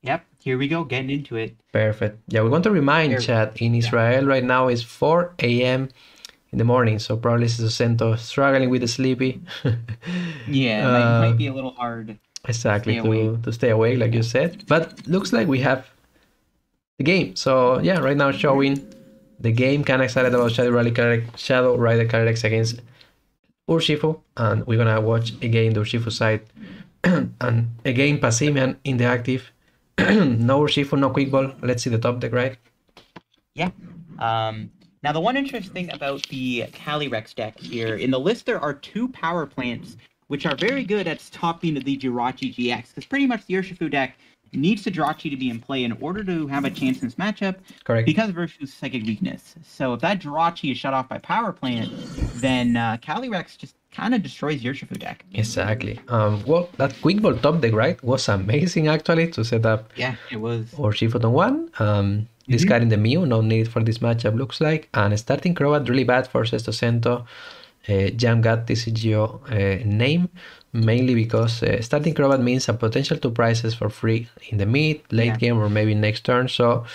Yep, here we go, getting into it. Perfect. Yeah, we want to remind There, chat in yeah. Israel right now is 4 a.m. in the morning, so probably SestoSento struggling with the sleepy. Yeah, it might uh, be a little hard to exactly stay awake. to stay awake, like you Yeah. said. But looks like we have the game. So yeah, right now showing the game. Kind of excited about Shadow Rider Calyrex against Urshifu, and we're gonna watch again the Urshifu side, and again Passimian in the active. No Urshifu, no quick ball. Let's see the top deck, right? Yeah. Now the one interesting thing about the Calyrex deck here, in the list there are 2 power plants, which are very good at stopping the Jirachi GX, because pretty much the Urshifu deck needs the Jirachi to be in play in order to have a chance in this matchup, Correct. because of Urshifu's psychic weakness. So if that Jirachi is shut off by power plant, then Calyrex just kind of destroys the Urshifu deck. Exactly. Well, that quick ball top deck, right, was amazing actually to set up Yeah, it was. Urshifu on one. Discarding the Mew, no need for this matchup looks like, and starting Crobat really bad for SestoSento. Jamgat TCGO name, mainly because starting Crobat means a potential 2 prizes for free in the mid, late game, or maybe next turn. So,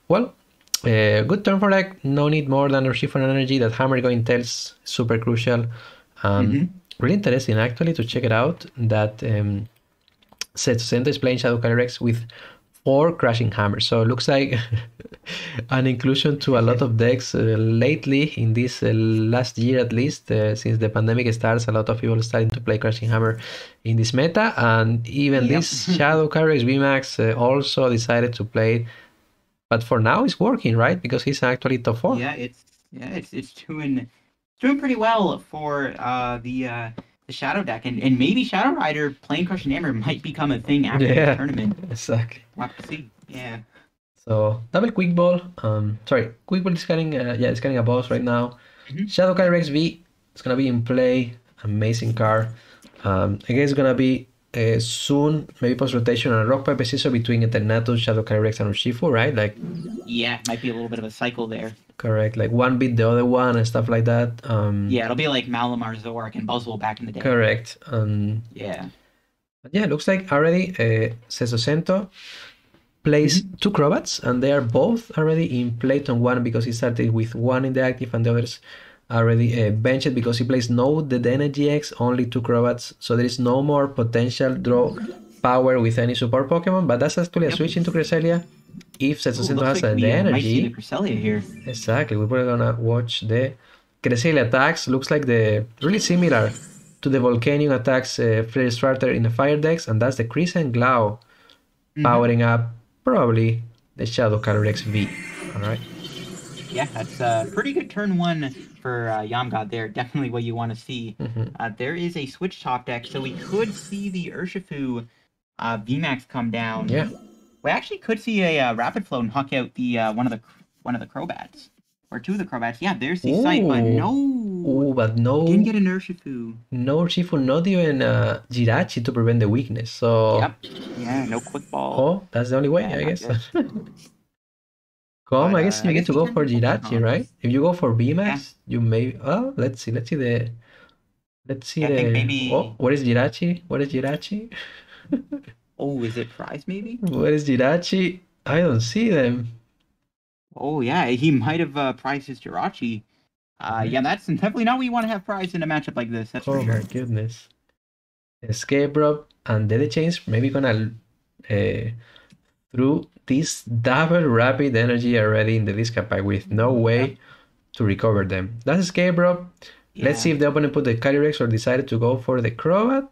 well, good turn for deck. No need more than Urshifu Energy. That Hammer going tells super crucial. Really interesting actually to check it out. That SestoSento is playing Shadow Calyrex with 4 Crashing Hammers. So it looks like an inclusion to a lot of decks lately in this last year at least. Since the pandemic starts, a lot of people starting to play Crashing Hammer in this meta, and even this Shadow Calyrex VMAX also decided to play it. But for now it's working, right? Because he's actually top 4. Yeah, it's doing pretty well for the Shadow deck, and maybe Shadow Rider playing Crushing Hammer might become a thing after this tournament. Exactly. We'll have to see. Yeah. So double quick ball. Sorry, quick ball is getting it's getting a boss right now. Shadow Calyrex V is gonna be in play. Amazing card. I guess it's gonna be soon, maybe post rotation, and a rock paper scissors between Eternatus, Shadow Calyrex, and Urshifu, right? Like, yeah, might be a little bit of a cycle there. Correct, like one beat the other one and stuff like that. Yeah, it'll be like Malamar, Zorak, and Buzzwole back in the day. Correct. Yeah. But yeah, looks like already SestoSento plays 2 Crobats, and they are both already in play on one because he started with 1 in the active and the others already benched because he plays no the Energy X, only 2 Crobats, so there is no more potential draw power with any support Pokemon, but that's actually a switch into Cresselia. If SestoSento has like the energy, might see the Cresselia here. Exactly, we're probably gonna watch the Cresselia attacks. Looks like the really similar to the Volcanion attacks Flare Starter in the Fire decks, and that's the Crescent Glow powering up probably the Shadow Calyrex V. Alright. Yeah, that's a pretty good turn 1 for Yamgad there. Definitely what you want to see. There is a switch top deck, so we could see the Urshifu VMAX come down. Yeah. We actually could see a Rapid Flow and huck out the one of the Crobats. Or 2 of the Crobats. Yeah, there's the sight, but no. Oh, but no. Didn't get an Urshifu. No Urshifu, not even Jirachi to prevent the weakness. So. Yep. Yeah, no quick ball. Oh, that's the only way, I guess. I guess you get to go for Jirachi, right? If you go for VMAX, you may. Oh, let's see the. Let's see the. Maybe... Oh, what is Jirachi? What is Jirachi? Oh, is it prize maybe? What is Jirachi? I don't see them. Oh yeah, he might have prized his Jirachi. Yeah, that's definitely not what you want to have prized in a matchup like this. That's for sure. Oh my goodness. Escape Rob and Dead Chains maybe gonna through this double rapid energy already in the discard pack with no way to recover them. That's Escape Rob. Yeah. Let's see if the opponent put the Calyrex or decided to go for the Crobat.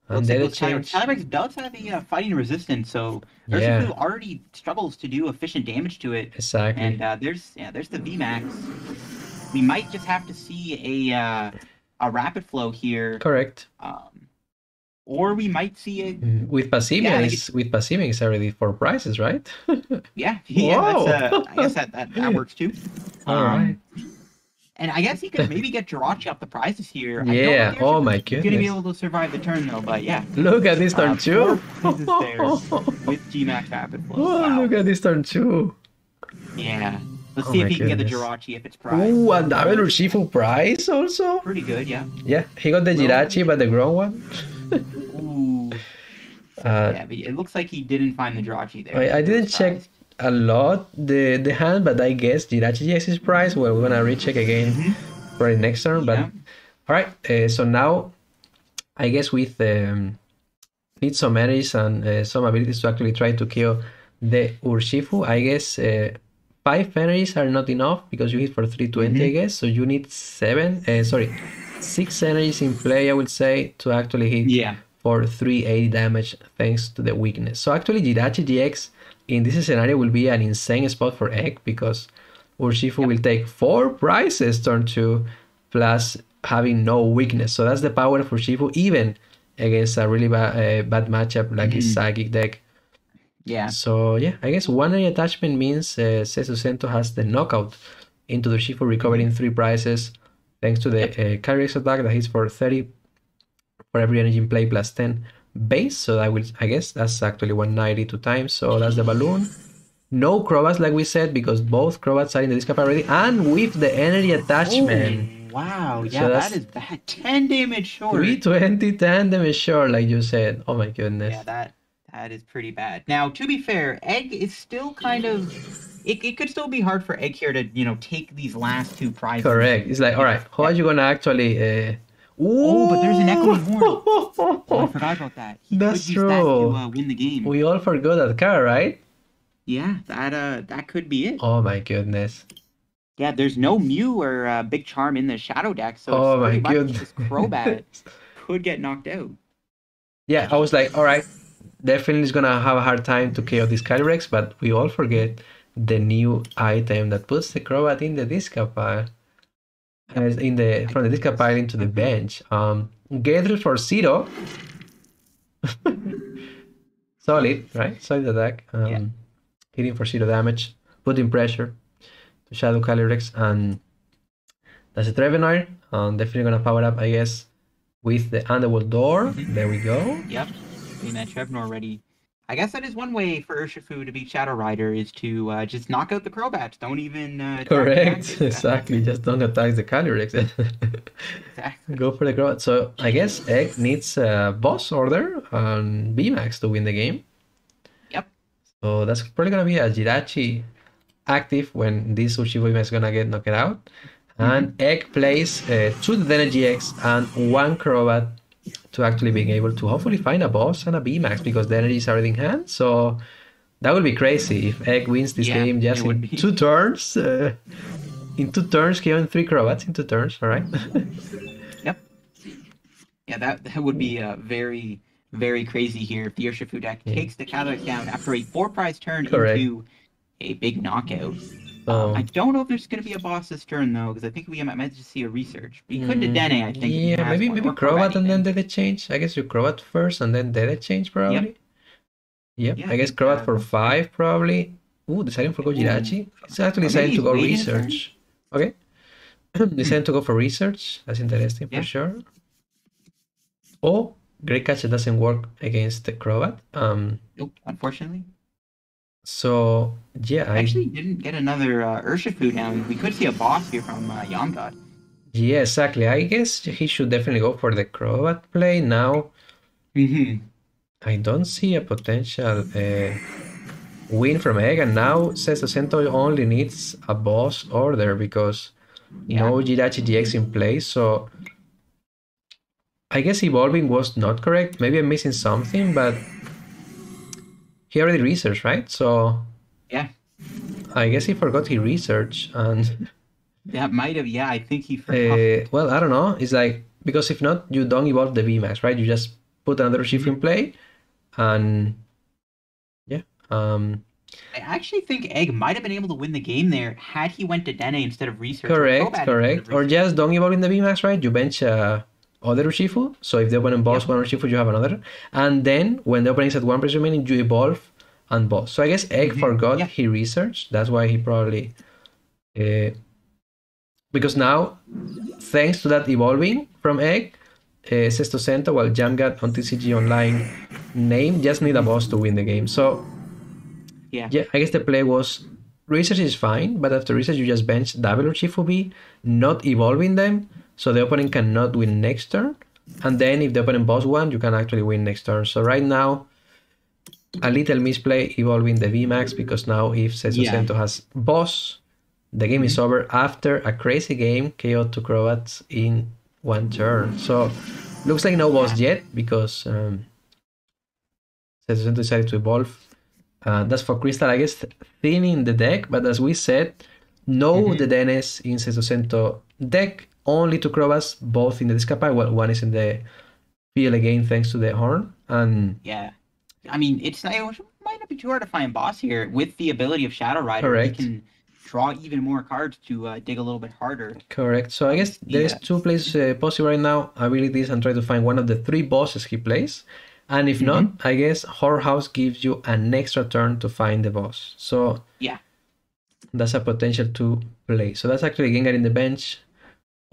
And Calyrex does have a fighting resistance, so Urshifu already struggles to do efficient damage to it. Exactly. And there's the VMAX. We might just have to see a Rapid Flow here. Correct. Or we might see it with Passimian. With Passimian, it's already 4 prizes, right? yeah. That's, I guess that works too. All right. And I guess he could maybe get Jirachi up the prizes here. Yeah, oh my goodness. He's going to be able to survive the turn though, but yeah. Look at this turn 2. With Gmax Rapid Flow. Oh, wow. Look at this turn 2. Yeah. Let's see if he can get the Jirachi if it's prized. Ooh, and double Urshifu prize also? Pretty good, yeah. Yeah, he got the Jirachi, but the grown one. Ooh. Yeah, but it looks like he didn't find the Jirachi there. I didn't check a lot the hand, but I guess Jirachi GX is price. Well, we're gonna recheck again for the next turn. But all right, so now I guess with need some energies and some abilities to actually try to kill the Urshifu. I guess 5 energies are not enough because you hit for 320, I guess. So you need 6 energies in play, I would say, to actually hit for 380 damage thanks to the weakness. So actually Jirachi GX in this scenario will be an insane spot for Egg because Urshifu will take 4 prizes turn 2 plus having no weakness. So that's the power of Urshifu even against a really bad matchup like his Psychic deck. Yeah. So yeah, I guess 1 area attachment means SestoSento has the knockout into the Urshifu, recovering 3 prizes thanks to the Carry attack that hits for 30 for every energy in play plus 10 base. So I guess that's actually 190 2 times. So that's the balloon. No Crobats like we said because both Crobats are in the discard already, and with the energy attachment. Oh, wow, yeah, so that is bad. 10 damage short. 320, 10 damage short, like you said. Oh my goodness. Yeah, that is pretty bad. Now, to be fair, Egg is still kind of... It could still be hard for Egg here to, take these last 2 prizes. Correct. It's like, all right, how are you going to actually... Oh, but there's an echoing horn. Oh, I forgot about that. That's true. That to win the game. We all forgot that card, right? Yeah, that could be it. Oh my goodness. Yeah, there's no Mew or Big Charm in the Shadow deck, so oh my goodness. This Crobat could get knocked out. Yeah, I was like, all right, definitely is gonna have a hard time to KO this Calyrex, but we all forget the new item that puts the Crobat in the discard pile. From the discard pile into the bench. Gather for 0. Solid, right? Solid attack. Hitting for 0 damage, putting pressure to Shadow Calyrex, and that's a Trevenant. Definitely gonna power up, I guess, with the Underworld Door. There we go. Yep, getting that Trevenant ready. I guess that is one way for Urshifu to beat Shadow Rider is to just knock out the Crobats. Don't even correct, exactly. Just don't attack the Calyrex. Exactly. Go for the Crobat. So I guess Egg needs a boss order on VMAX to win the game. Yep. So that's probably gonna be a Jirachi active when this Urshifu is gonna get knocked out. And Egg plays 2 Dedenne GX and 1 Crobat to actually being able to hopefully find a boss and a VMAX because the energy is already in hand. So that would be crazy if Egg wins this game just in 2 turns. In 2 turns, killing 3 Crobats in 2 turns, alright? Yep. Yeah, that would be very, very crazy here if the Urshifu deck takes the Calyrex down after a 4-prize turn into a big knockout. I don't know if there's going to be a boss this turn, though, because I think we might just see a research. We could Dedenne, I think. Yeah, maybe Crobat and then Dedenne change. I guess you Crobat first and then Dedenne change, probably. Yep. I guess Crobat for 5, probably. Ooh, deciding for Jirachi. It's actually deciding to go research. Okay. Deciding to go for research. That's interesting for sure. Oh, Great Catch doesn't work against the Crobat. Nope, unfortunately. So, yeah, I actually didn't get another Urshifu now. We could see a boss here from Yamgat. Yeah, exactly. I guess he should definitely go for the Crobat play now. I don't see a potential win from Egg, and now SestoSento only needs a boss order because no Jirachi GX in place. So I guess evolving was not correct. Maybe I'm missing something, but he already researched, right? So yeah, I guess he forgot he researched, and that might have. Yeah, I think he forgot. Well, I don't know. It's like because if not, you don't evolve the VMAX, right? You just put another Urshifu in play, and yeah. I actually think Egg might have been able to win the game there had he went to Dedenne instead of research. Correct. Or just don't evolve in the VMAX, right? You bench other Urshifu. So if the opponent boss one Urshifu, you have another. And then when the opponent is at 1 pressure remaining, you evolve and boss. So I guess Egg forgot he researched. That's why he probably... because now, thanks to that evolving from Egg, SestoSento, while Jamgat on TCG Online name, just need a boss to win the game. So yeah, I guess the play was research is fine, but after research you just bench double Urshifu B, not evolving them, so the opponent cannot win next turn. And then if the opponent boss one, you can actually win next turn. So right now, a little misplay evolving the VMAX, because now if SestoSento has boss, the game is over after a crazy game KO 2 Crobats in one turn. So looks like no boss yet, because SestoSento decided to evolve. That's for Crystal, I guess, thinning the deck, but as we said, no Dedenes in SestoSento deck, only 2 Crobats, both in the discard pile. Well, one is in the field again thanks to the horn. And yeah, I mean, it might not be too hard to find boss here. With the ability of Shadow Rider, correct, he can draw even more cards to dig a little bit harder. Correct. So I guess there's two plays possible right now, abilities, and try to find one of the 3 bosses he plays. And if not, I guess Horror House gives you an extra turn to find the boss. So yeah, that's a potential to play. So that's actually Gengar in the bench,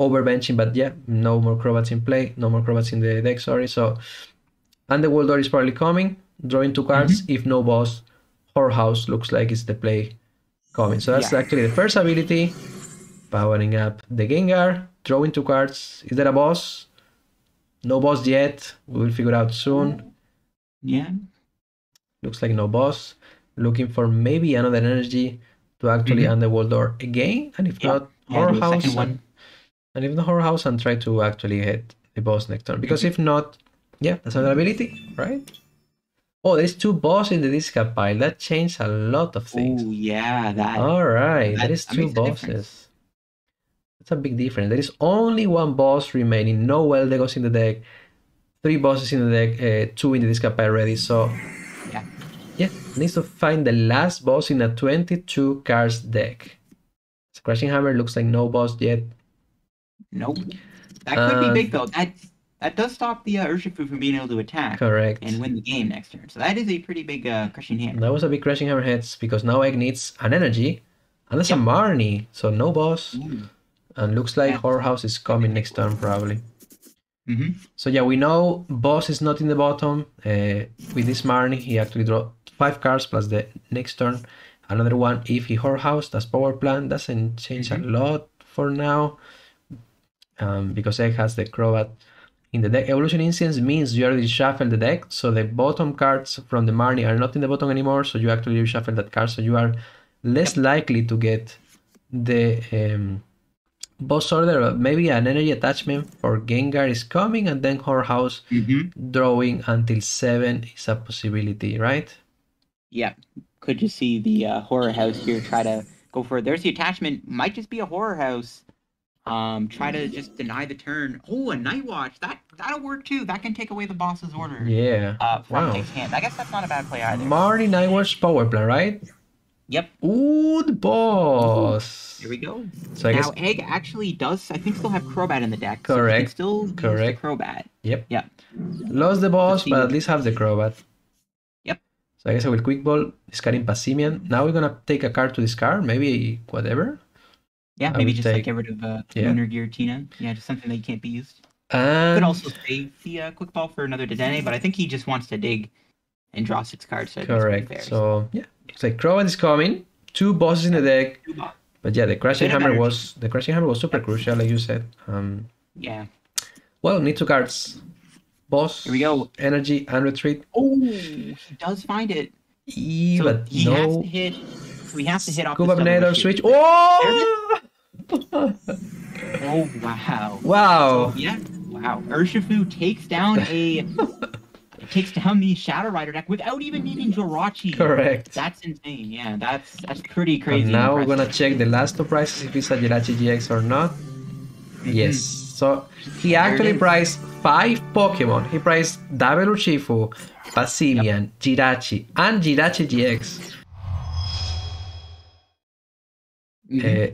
overbenching, but yeah, no more Crobats in play, no more Crobats in the deck, sorry. So, and the World Door is probably coming, drawing 2 cards. If no boss, Horror House looks like it's the play coming. So that's actually the first ability, powering up the Gengar, drawing 2 cards. Is there a boss? No boss yet. We will figure out soon. Yeah. Looks like no boss. Looking for maybe another energy to actually end the World Door again. And if not, Horror House. And if not Horror House, and try to actually hit the boss next turn. Because if not, yeah, that's another ability, right? Oh, there's 2 bosses in the discard pile. That changed a lot of things. Oh, yeah. That. All right, there is 2 bosses. That's a big difference. There is only 1 boss remaining. No Eldegos in the deck. 3 bosses in the deck. 2 in the discard pile ready. So, yeah, needs to find the last boss in a 22 cards deck. Crashing Hammer looks like no boss yet. Nope. That could be big though. That does stop the Urshifu from being able to attack. Correct. And win the game next turn. So that is a pretty big Crushing Hammer. That was a big Crushing Hammer heads, because now Egg needs an energy. And that's a Marnie. So no boss. And looks like Horror House is coming next turn probably. So yeah, we know boss is not in the bottom. With this Marnie, he actually draw 5 cards plus the next turn. Another one if he Horror House. That's power plant. Doesn't change a lot for now. Because Egg has the Crobat in the deck. Evolution Instance means you already shuffle the deck, so the bottom cards from the Marnie are not in the bottom anymore, so you actually reshuffle that card, so you are less likely to get the boss order. Maybe an energy attachment for Gengar is coming, and then Horror House drawing until 7 is a possibility, right? Yeah, could you see the Horror House here try to go for it? There's the attachment, might just be a Horror House. Try to just deny the turn. Oh, a Night Watch. That'll work too. That can take away the boss's order. Yeah. From Egg's hand. I guess that's not a bad play either. Marnie Night Watch power play, right? Yep. Ooh, the boss. Here we go. So now Egg actually does, I think, still have Crobat in the deck. Correct. So still use the Crobat. Yep. Yeah. Lost the boss, but at least have the Crobat. Yep. So I guess I will quick ball, discarding Passimian. Now we're gonna take a card to discard, maybe whatever. Yeah, maybe just like get rid of Lunar Giratina. Yeah, just something that can't be used. Could also save the quick ball for another Dedenne, but I think he just wants to dig and draw 6 cards. So correct. Fair, so yeah, it's like Crobat is coming. 2 bosses in the deck. But yeah, the Crashing Hammer was super crucial, like you said. Yeah. Well, need 2 cards. Boss. Here we go. Energy and retreat. Oh, he does find it. So but he has to hit. We have to hit off Commentator switch. Oh! Oh wow! Wow! So, yeah, wow! Urshifu takes down the Shadow Rider deck without even needing Jirachi. Correct. That's insane. Yeah, that's pretty crazy. And now we're gonna check the last 2 prices if it's a Jirachi GX or not. Yes. So he actually priced 5 Pokemon. He priced Double Urshifu, Passimian, Jirachi, and Jirachi GX.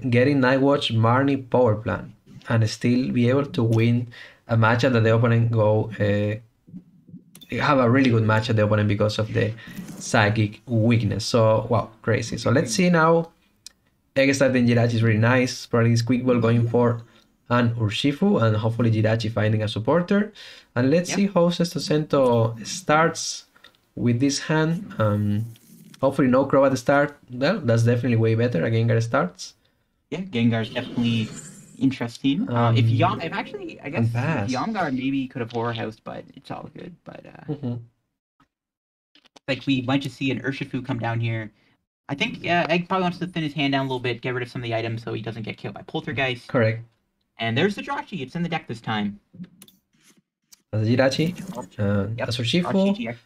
Getting Night Watch, Marnie, power plant, and still be able to win a matchup that the opponent have a really good match at the opponent because of the psychic weakness. So wow, crazy. So let's see now. Egg starting Jirachi is really nice. Probably this quick ball going for an Urshifu, and hopefully Jirachi finding a supporter. And let's see how SestoSento starts with this hand. Hopefully no Crow at the start. Well, that's definitely way better. A Gengar starts. Yeah, Gengar's definitely interesting. If Yamgar maybe could have Horror Housed, but it's all good. But Like we might just see an Urshifu come down here. I think Egg probably wants to thin his hand down a little bit, get rid of some of the items so he doesn't get killed by Poltergeist. Correct. And there's the Jirachi. It's in the deck this time. That's Jirachi. Yep. That's Urshifu. Jirachi GX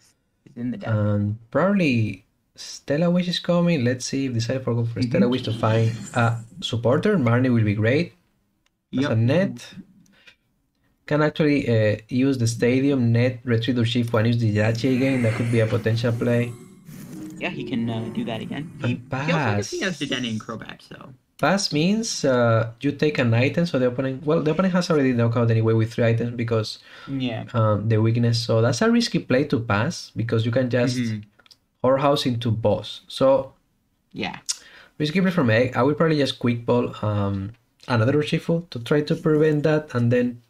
is in the deck. And probably Stella Wish is coming. Let's see if decide for Stella Wish to find a supporter. Marnie will be great. That's a net. Can actually use the stadium, net, retreat Urshifu and use the Jirachi again. That could be a potential play. Yeah, he can do that again. He also has Dedenne and Crobat, so. Pass means you take an item, so the opponent has already knockout anyway with 3 items because the weakness. So that's a risky play to pass because you can just whorehouse into boss. So yeah, risky play from Egg. I will probably just quick ball another Urshifu to try to prevent that, and then.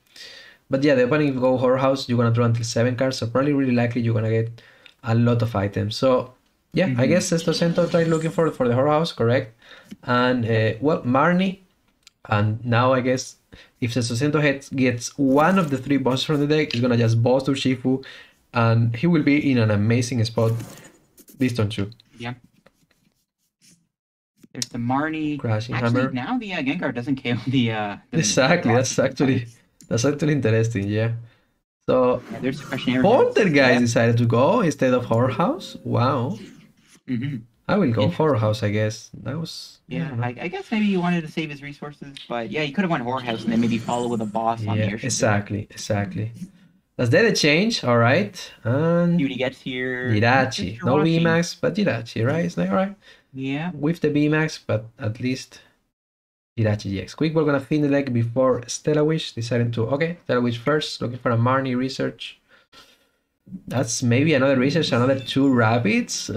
But yeah, the opponent if you go whorehouse, you're gonna draw until 7 cards, so probably really likely you're gonna get a lot of items. So yeah, I guess SestoSento tried looking for the whorehouse, correct? And well, Marnie, and now I guess if SestoSento gets one of the 3 bosses from the deck, he's gonna just boss Urshifu, and he will be in an amazing spot this turn 2. Yeah. There's the Marnie. Crashing Actually, Hammer. now the Gengar doesn't KO the exactly. That's actually interesting. Yeah. So yeah, there's the question. Poltergeist decided to go instead of whorehouse. Wow. I will go whorehouse, I guess. That was I guess maybe he wanted to save his resources, but yeah, he could have went whorehouse and then maybe follow with a boss on the airship. Exactly. That's the change, all right. And see what he gets here. Jirachi, no VMAX, but Jirachi, right? It's like all right. Yeah. With the VMAX, but at least Jirachi GX. Quick, we're gonna fin the deck before Stella Wish. Deciding to Stella Wish first. Looking for a Marnie research. That's maybe another research, another 2 rabbits.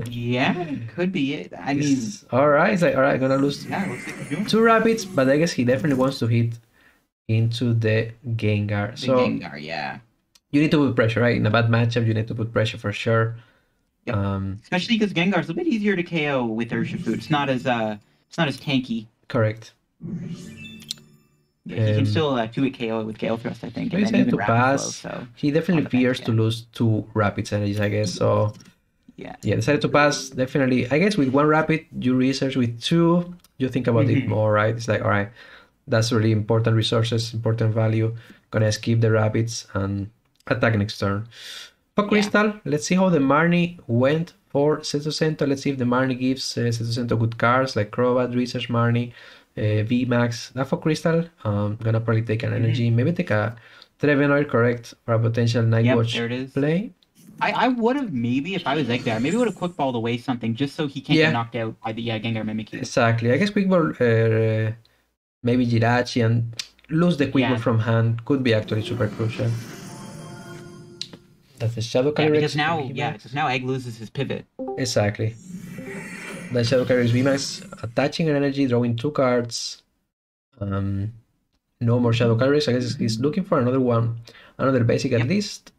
Yeah, could be it. I mean, all right. It's like all right, gonna lose looks like 2 rabbits, but I guess he definitely wants to hit into the Gengar. Gengar, yeah. You need to put pressure, right? In a bad matchup, you need to put pressure for sure. Yep. Especially because Gengar's a bit easier to KO with Urshifu. It's not as tanky. Correct. Yeah, he can still 2-hit KO with Gale Thrust, I think. And then to pass. Flow, so he definitely fears to lose 2 Rapids energies, I guess. So yeah, decided to pass. Definitely, I guess with 1 Rapid, you research. With 2, you think about it more, right? It's like, all right, that's really important resources, important value. Gonna skip the Rapids and attack next turn. For Crystal, let's see how the Marnie went for SestoSento. Let's see if the Marnie gives SestoSento good cards like Crobat, Research Marnie, VMAX. That for Crystal, gonna probably take an energy, maybe take a Trevenoid, correct, for a potential Nightwatch play. I would have maybe, if I was Eggahat, maybe would have quick balled away something just so he can't get knocked out by the Gengar Mimikyu. Exactly. I guess quick ball, maybe Jirachi and lose the quick ball from hand could be actually super crucial. That's the Shadow Carrier. Because now Egg loses his pivot. Exactly. The Shadow Carrier is VMAX, attaching an energy, drawing 2 cards. No more Shadow Carriers. I guess he's looking for another basic at least.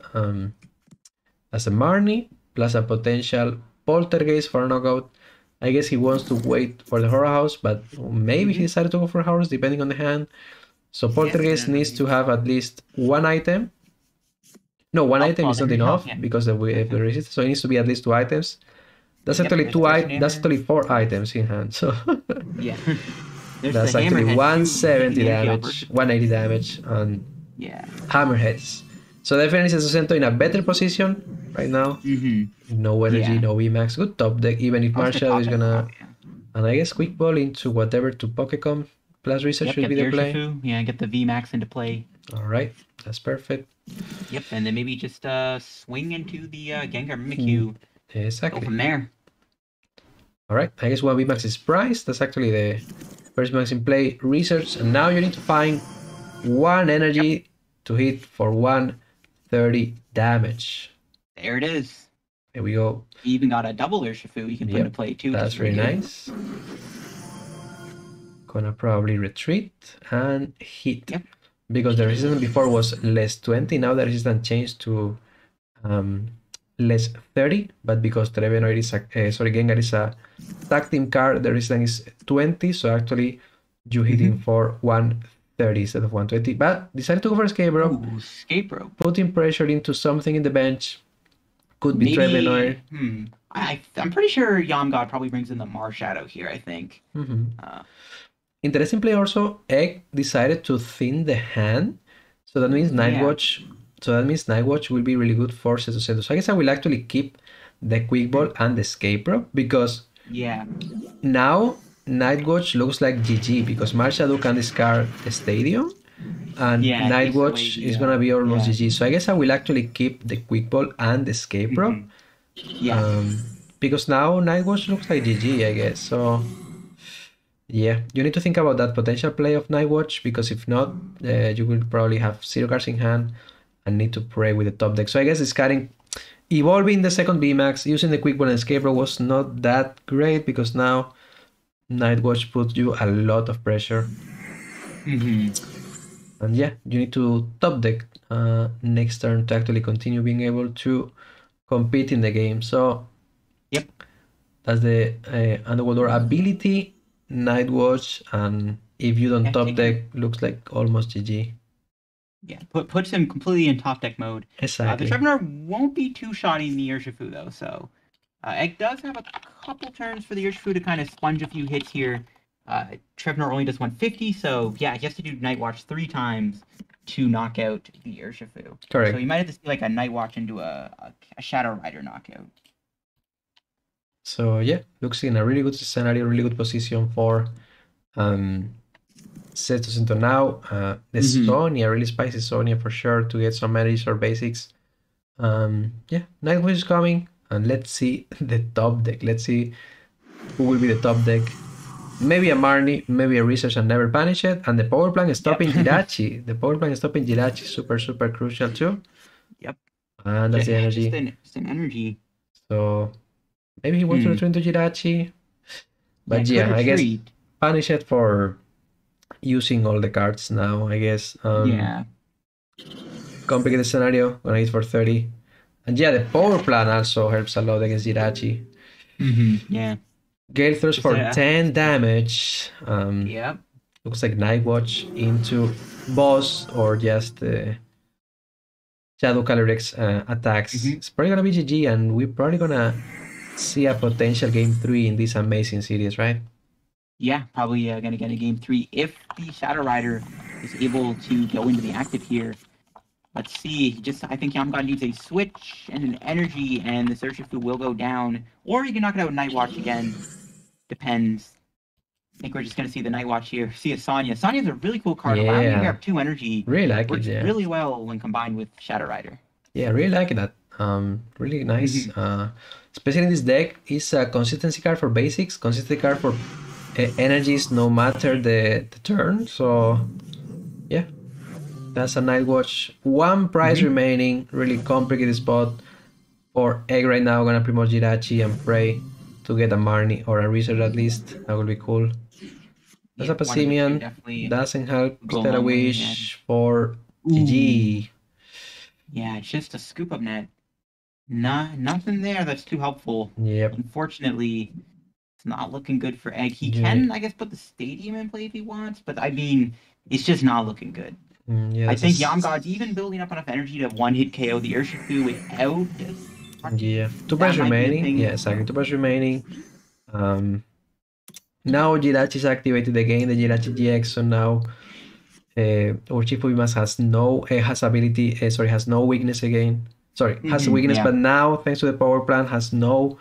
As a Marnie, plus a potential Poltergeist for a knockout. I guess he wants to wait for the Horror House, but maybe he decided to go for Horror House depending on the hand. So Poltergeist needs to have at least 1 item. No, 1 item is not enough because of the resistance, so it needs to be at least 2 items. That's actually 2 items. That's actually 4 items in hand. So yeah, that's actually 170 damage, 180 damage on Hammerheads. So definitely SestoSento in a better position right now. No energy, no VMAX. Good top deck, even if Marshall is gonna. And I guess quick ball into whatever to Pokécom plus research should be the play. Yeah, get the VMAX into play. All right, that's perfect. Yep, and then maybe just swing into the Gengar Mimikyu. Exactly. Go from there. All right, I guess 1 VMAX is priced. That's actually the first VMAX in play. Research, and now you need to find 1 energy to hit for 130 damage. There it is. There we go. You even got a double Urshifu you can put into play too. That's very nice. Gonna probably retreat and hit. Yep. Because the resistance before was less 20, now the resistance changed to less 30, but because Trevenoid is Gengar is a tag team card, the resistance is 20, so actually you hitting for 130 instead of 120. But decided to go for Escape Rope. Escape Rope. Putting pressure into something in the bench. Could be Trevenor. Maybe. I'm pretty sure Yamgod probably brings in the Marshadow here. I think. Interesting play also. Egg decided to thin the hand, so that means Nightwatch. So that means Nightwatch will be really good for SestoSento. So I guess I will actually keep the Quick Ball and the Escape Rope because now Nightwatch looks like GG because Marshadow can discard a Stadium and Nightwatch is gonna be almost GG. So I guess I will actually keep the Quick Ball and the Escape Rope. Because now Nightwatch looks like GG, I guess. So yeah, you need to think about that potential play of Nightwatch because if not, you will probably have 0 cards in hand and need to pray with the top deck. So I guess discarding, evolving the second VMAX, using the Quick Ball and Escape Rope was not that great because now Nightwatch puts you a lot of pressure. And yeah, you need to top deck next turn to actually continue being able to compete in the game. So that's the Underworld Door ability, Nightwatch, and if you don't top deck, looks like almost GG. Yeah, puts him completely in top deck mode. Exactly. The Trevenor won't be two-shotting the Urshifu though, so Egg does have a couple turns for the Urshifu to kind of sponge a few hits here. Trevenor only does 150, so yeah, he has to do Nightwatch 3 times to knock out the Urshifu. Correct. So you might have to see like a Nightwatch into a Shadow Rider knockout. So yeah, looks in a really good scenario, really good position for SestoSento now. The Sonia, really spicy Sonia for sure to get some edges or basics. Yeah, Nightwatch is coming, and let's see the top deck. Let's see who will be the top deck. Maybe a Marnie, maybe a Research and Never Punish It, and the Power Plant is stopping Jirachi. The Power Plant is stopping Jirachi, super crucial too. And that's the energy. Just an energy. So maybe he wants to return to Jirachi. But yeah, I guess punish it for using all the cards now, I guess. Complicated scenario, gonna hit for 30. And yeah, the Power Plant also helps a lot against Jirachi. Gale throws for 10 damage. Looks like Nightwatch into boss or just Shadow Calyrex attacks. It's probably gonna be GG, and we're probably gonna see a potential game 3 in this amazing series, right? Yeah, probably gonna get a game 3 if the Shadow Rider is able to go into the active here. Let's see. I think Yamgod needs a switch and an energy, and the Urshifu will go down, or you can knock it out with Nightwatch again. Depends. I think we're just gonna see the Nightwatch here. See a Sonya. Sonya's a really cool card. Allowing you to grab 2 energy. Really like works it. really well when combined with Shadow Rider. Yeah, really like that. Really nice. Especially in this deck, is a consistency card for basics, consistency card for energies no matter the turn. So yeah, that's a Nightwatch. 1 prize remaining. Really complicated spot for Egg right now. Gonna promote Jirachi and pray to get a Marnie or a Research at least. That would be cool. That's a Passimian. Doesn't help. Stellar Wish for GG. Yeah, it's just a scoop up net. Nothing there that's too helpful. Unfortunately, it's not looking good for Egg. He can, I guess, put the Stadium in play if he wants, but I mean, it's just not looking good. I think Yamgod's even building up enough energy to one-hit KO the Urshifu without... 2 prize remaining. Yeah, exactly. 2 prize remaining. Now Jirachi's activated again, the Jirachi GX, so now Urshifu has has no weakness again. Has a weakness, but now thanks to the Power Plant has no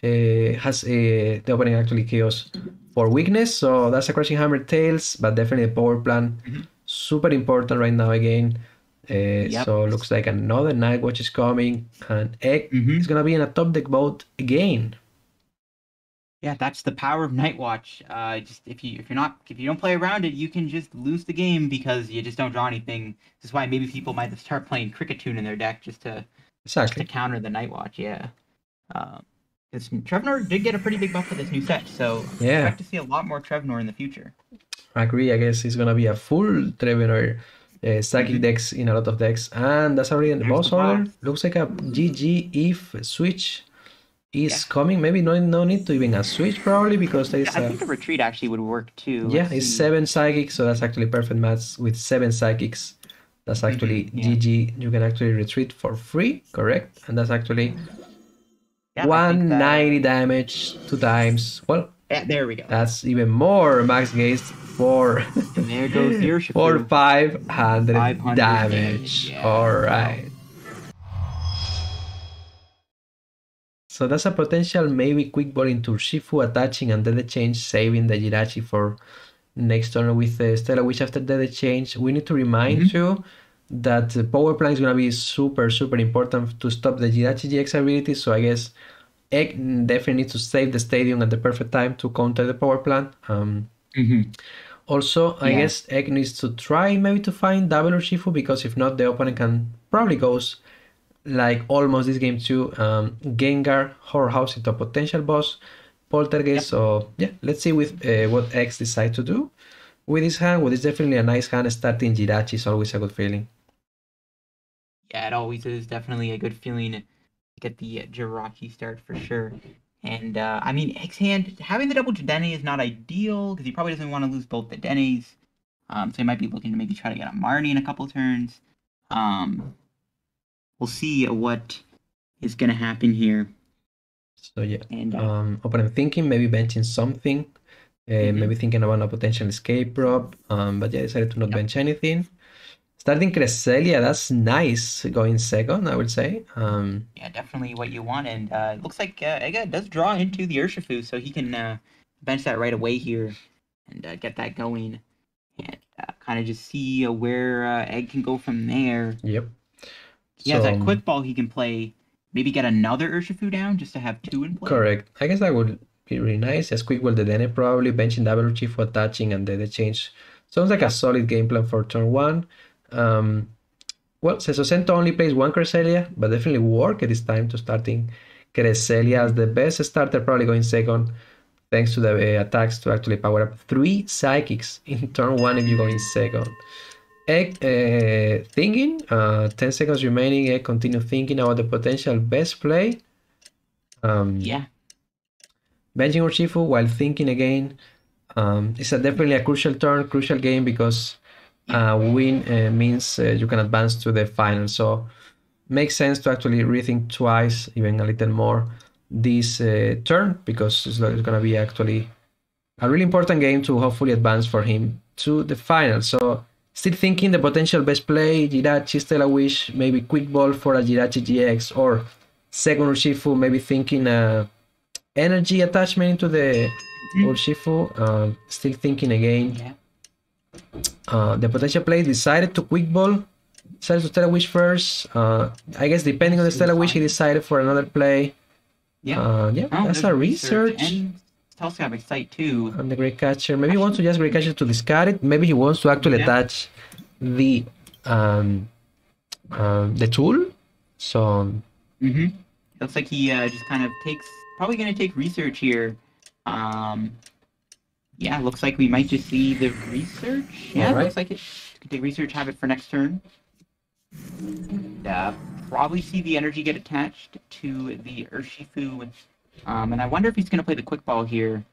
the opening actually chaos for weakness, so that's a Crushing Hammer Tails, but definitely the Power Plant super important right now again. So looks like another Nightwatch is coming, and Egg is gonna be in a top deck boat again. Yeah, that's the power of Nightwatch. Just if you don't play around it, you can just lose the game because you just don't draw anything. This is why maybe people might start playing Cricket Tune in their deck just to counter the Nightwatch. Yeah, because Trevenor did get a pretty big buff for this new set, so expect to see a lot more Trevenor in the future. I agree. I guess it's gonna be a full Trevenor psychic decks in a lot of decks, and that's already in the boss order. Looks like a GG if switch is coming. Maybe no need to even a switch probably because there is I think a retreat actually would work too. It's 7 psychics, so that's actually perfect match with 7 psychics That's actually yeah. GG. You can actually retreat for free, correct? And that's actually Yeah, I think 190 damage 2 times. Well, yeah, there we go. that's even more max gaze for And there goes the for Urshifu. 500 500 damage. Yeah, All wow. right. So that's a potential maybe quick ball into Shifu attaching and then the change, saving the Jirachi for next turn with Stella Witch after the change. We need to remind you that the power plant is going to be super important to stop the Jirachi GX ability. So I guess Egg definitely needs to save the stadium at the perfect time to counter the power plant. Also, I guess Egg needs to try maybe to find double Urshifu, because if not, the opponent can probably goes like almost this game too. Gengar, Whorehouse into a potential boss, Poltergeist. So yeah, let's see with what X decide to do with his hand. Well, it's definitely a nice hand. Starting Jirachi is always a good feeling. Yeah, it always is definitely a good feeling to get the Jirachi start for sure. And I mean, X hand having the double Jidene is not ideal because he probably doesn't want to lose both the Denes. So he might be looking to maybe try to get a Marnie in a couple turns. We'll see what is going to happen here. So yeah, and opponent thinking maybe benching something, maybe thinking about a potential escape prop, but yeah, decided to not bench anything. Starting Cresselia, that's nice going second, I would say. Yeah, definitely what you want, and it looks like Eggahat does draw into the Urshifu, so he can bench that right away here and get that going, and kind of just see where Egg can go from there. Yep. He has that quick ball he can play. Maybe get another Urshifu down just to have two in play. Correct. I guess that would be really nice. As quick ball the Dene probably, benching double Urshifu, attaching, and then the change. Sounds like a solid game plan for turn one. Well, SestoSento only plays one Cresselia, but definitely work it is time to starting Cresselia as the best starter, probably going second, thanks to the attacks to actually power up 3 Psychics in turn one if you go in second. Egg thinking, 10 seconds remaining. Egg continue thinking about the potential best play. Yeah. Benching Urshifu while thinking again. It's definitely a crucial turn, crucial game, because win means you can advance to the final. So makes sense to actually rethink twice, even a little more, this turn, because it's going to be actually a really important game to hopefully advance for him to the final. So still thinking the potential best play, Jirachi, Stella Wish, maybe quick ball for a Jirachi GX, or second Urshifu, maybe thinking energy attachment into the Urshifu. Still thinking again. The potential play decided to quick ball, decided to Stella Wish first. I guess depending on the Stella Wish, he decided for another play. That's a research. And also have Excite too. And the Great Catcher. Maybe he wants to just Great Catcher to discard it. Maybe he wants to actually attach the tool. So looks like he just kind of probably going to take research here. Yeah, looks like we might just see the research. Yeah, looks like it could take research, have it for next turn. And, probably see the energy get attached to the Urshifu. And I wonder if he's going to play the quick ball here.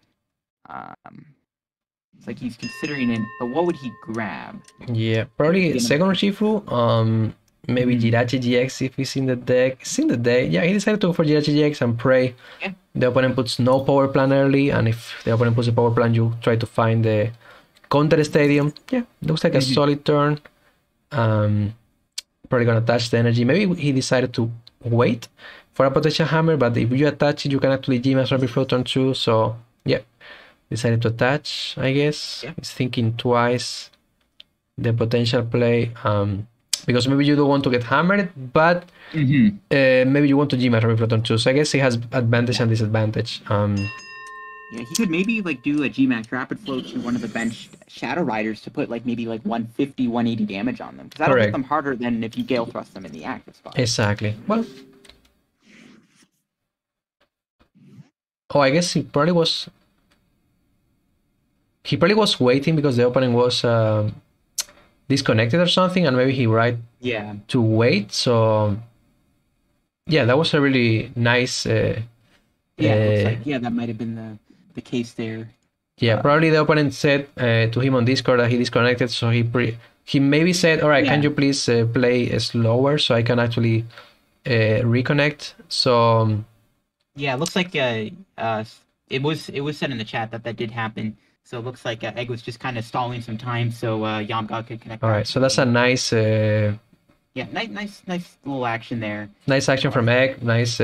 It's like he's considering it, but what would he grab? Yeah, probably second Urshifu. Maybe Jirachi GX if he's in the deck. It's in the deck. Yeah, he decided to go for Jirachi GX and pray. The opponent puts no power plan early, and if the opponent puts a power plan, you try to find the counter stadium. Yeah, looks like a solid turn. Probably gonna attach the energy. Maybe he decided to wait for a potential hammer, but if you attach it, you can actually Gmax Rapid Flow turn 2. So yeah, decided to attach, I guess. He's thinking twice the potential play. Because maybe you don't want to get hammered, but maybe you want to Gmax Rapid Flow turn 2. So I guess he has advantage and disadvantage. Yeah, he could maybe like do a Gmax Rapid Flow to one of the benched Shadow Riders to put like maybe like 150, 180 damage on them. Because that'll hit them harder than if you Gale Thrust them in the active spot. Exactly. Well, I guess he probably was waiting because the opponent was disconnected or something, and maybe he to wait. So yeah, that was a really nice it looks like that might have been the case there. Yeah, probably the opponent said to him on Discord that he disconnected, so he He maybe said, all right, Yeah. can you please play slower so I can actually reconnect? So Yeah, it looks like it was said in the chat that did happen. So it looks like Egg was just kind of stalling some time so Yamga could connect all back right, to so the that's a game. nice Yeah, nice little action there. nice action from Egg, nice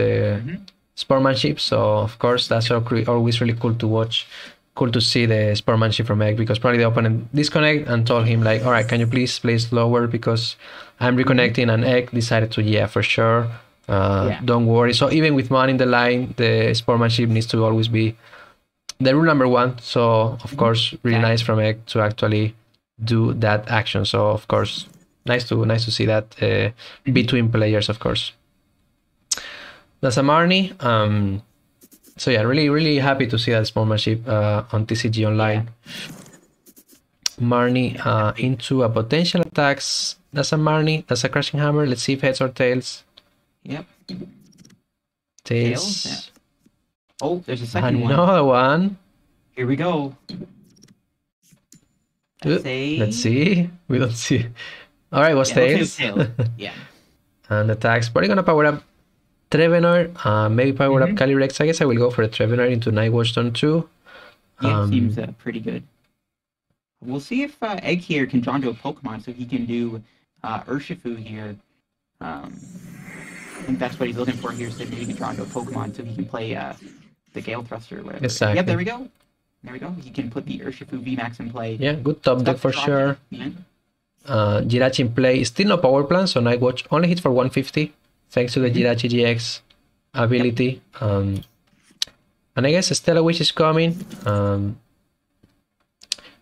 sportsmanship. So of course that's always really cool to watch, cool to see the sportsmanship from Egg, because probably the opponent disconnect and told him like, all right, can you please play slower because I'm reconnecting, and Egg decided to, yeah, for sure. Don't worry. So even with money in the line, the sportsmanship needs to always be the rule number one. So of course, really nice from Egg to actually do that action. So of course, nice to see that between players, of course. That's a Marnie. So yeah, really happy to see that sportsmanship on TCG Online. Marnie into a potential attacks. That's a Marnie. That's a Crashing Hammer. Let's see if heads or tails. Yep. Tails. Yeah. Oh, there's a second one. Another one. Here we go. Let's see. We don't see. All right, was tails. Yeah. And attacks. Probably gonna power up Trevenor. Maybe power up Calyrex. I guess I will go for the Trevenor into Nightwatch turn 2. Yeah, seems pretty good. We'll see if Egg here can draw into a Pokemon so he can do Urshifu here. I think that's what he's looking for here, so maybe he can draw into a Pokemon so he can play the Gale Thruster or whatever. Exactly. Yep, there we go. There we go. He can put the Urshifu VMAX in play. Yeah, good top deck for sure. Yeah. Jirachi in play. Still no power plant, so Nightwatch only hits for 150 thanks to the Jirachi GX ability. And I guess Stellar Witch is coming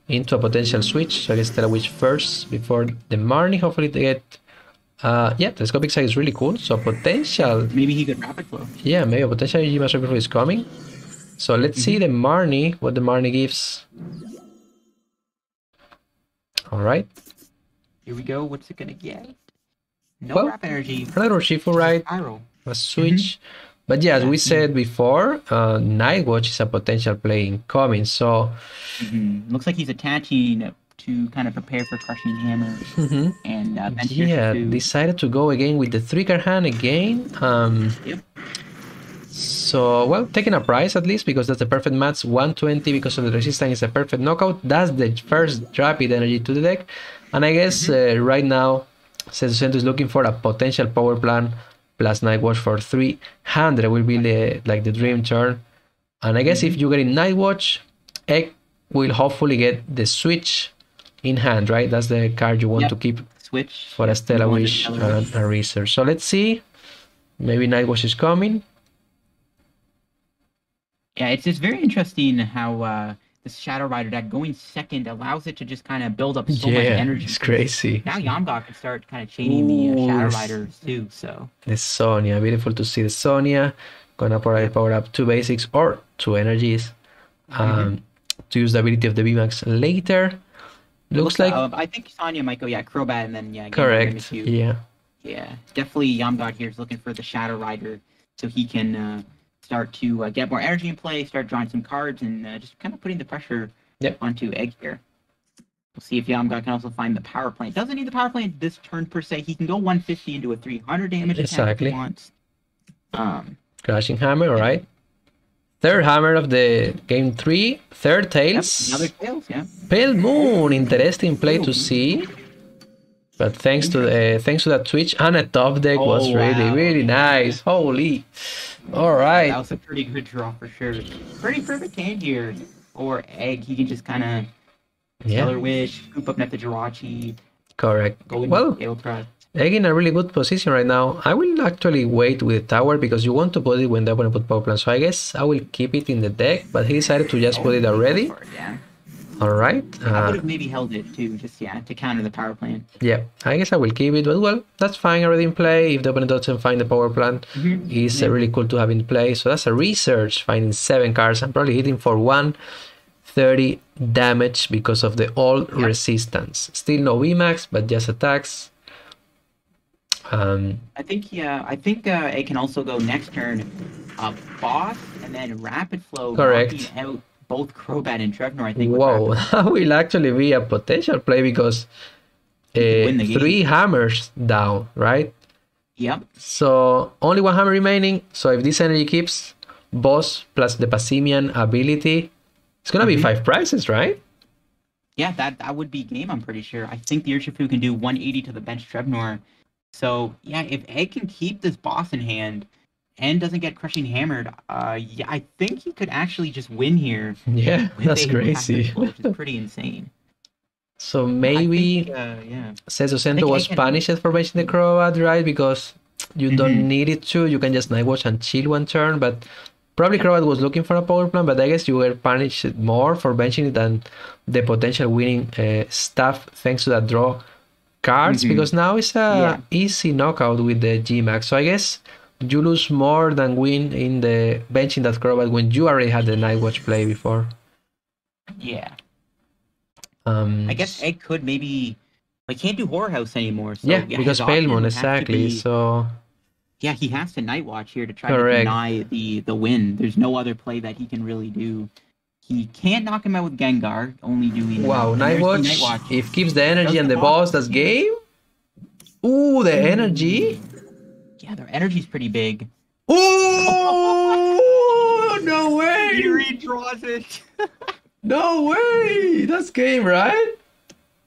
into a potential switch. So I guess Stellar Witch first before the Marnie. Hopefully they get... yeah, Telescopic Sight is really cool. So potential... Maybe he could Rapid Flow. Yeah, maybe a potential Jima Rapid Flow is coming. So let's see the Marnie, what the Marnie gives. All right. Here we go. What's it gonna get? No Rapid Energy. Another Urshifu, right? A switch. But yeah, as we said before, Nightwatch is a potential play incoming. So looks like he's attaching to kind of prepare for Crushing Hammer. And yeah, decided to go again with the 3-card hand again. So, well, taking a prize at least, because that's the perfect match. 120 because of the resistance is a perfect knockout. That's the first rapid energy to the deck. And I guess right now, SestoSento is looking for a potential power plant plus Nightwatch for 300 will be the dream turn. And I guess if you get in Nightwatch, Egg will hopefully get the switch in hand, right? That's the card you want to keep switch for a Stellar Wish and a Research. So let's see. Maybe Nightwatch is coming. Yeah, it's just very interesting how this Shadow Rider deck going second allows it to just kind of build up so much energy. It's crazy. Now Yamga can start kind of chaining the Shadow Riders too. So the Sonia, beautiful to see the Sonia. Gonna power up 2 basics or 2 energies to use the ability of the VMAX later. Looks like I think Sonia might go Crobat and then correct. Yeah, definitely Yamga here is looking for the Shadow Rider so he can start to get more energy in play, start drawing some cards, and just kind of putting the pressure onto Egg here. We'll see if Yamga can also find the power plant. Doesn't need the power plant this turn per se. He can go 150 into a 300 damage attack if he wants. Crashing Hammer, all right. Third hammer of the game 3. Third tails. Another tails, Pale Moon, interesting play to see. But thanks to that switch and a top deck was really nice. Holy. All right. That was a pretty good draw for sure. Pretty perfect hand here. Or Egg, he can just kind of Stellar Wish, scoop up the Jirachi. Correct. Well, Egg in a really good position right now. I will actually wait with the tower because you want to put it when the opponent put power plant. So I guess I will keep it in the deck, but he decided to just put it already. All right. I would have maybe held it too, just to counter the power plant. Yeah, I guess I will keep it, but well, that's fine already in play. If the opponent doesn't find the power plant, it's really cool to have in play. So that's a research, finding 7 cards and probably hitting for 130 damage because of the old resistance. Still no VMAX, but just attacks. I think it can also go next turn, boss and then rapid flow. Correct. Out both Crobat and Trevenor, I think. Whoa, that will actually be a potential play because win the game. 3 hammers down, right? Yep. So only 1 hammer remaining. So if this energy keeps, boss plus the Passimian ability, it's gonna be 5 prizes, right? Yeah, that would be game, I'm pretty sure. I think the Urshifu can do 180 to the bench Trebnor. So, yeah, if Egg can keep this boss in hand and doesn't get Crushing Hammered, yeah, I think he could actually just win here. Yeah, that's crazy. Which is pretty insane. So maybe SestoSento was punished for benching the Crobat, right? Because you don't need it to. You can just Nightwatch and chill 1 turn, but probably Crobat was looking for a power plant, but I guess you were punished more for benching it than the potential winning stuff thanks to that draw cards, because now it's a easy knockout with the Gmax. So I guess you lose more than win in the benching that Crobat when you already had the Nightwatch play before. Yeah. I guess Egg could maybe... Like, can't do Horror House anymore. So, yeah, because Palemon, exactly. So... Yeah, he has to Nightwatch here to try to deny the win. There's no other play that he can really do. He can't knock him out with Gengar, only doing... Wow, Nightwatch. If keeps the energy and the boss, that's game. Ooh, the energy. Yeah, their energy's pretty big. Oh, no way. He redraws it. No way. That's game, right?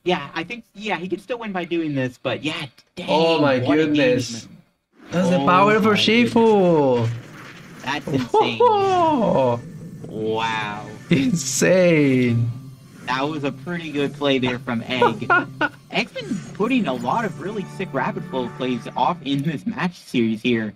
Yeah, I think, he can still win by doing this, but yeah, dang. Oh my goodness. That's the power for Shifu. That's insane. Wow. Insane. That was a pretty good play there from Egg. Egg's been putting a lot of really sick rapid flow plays off in this match series here.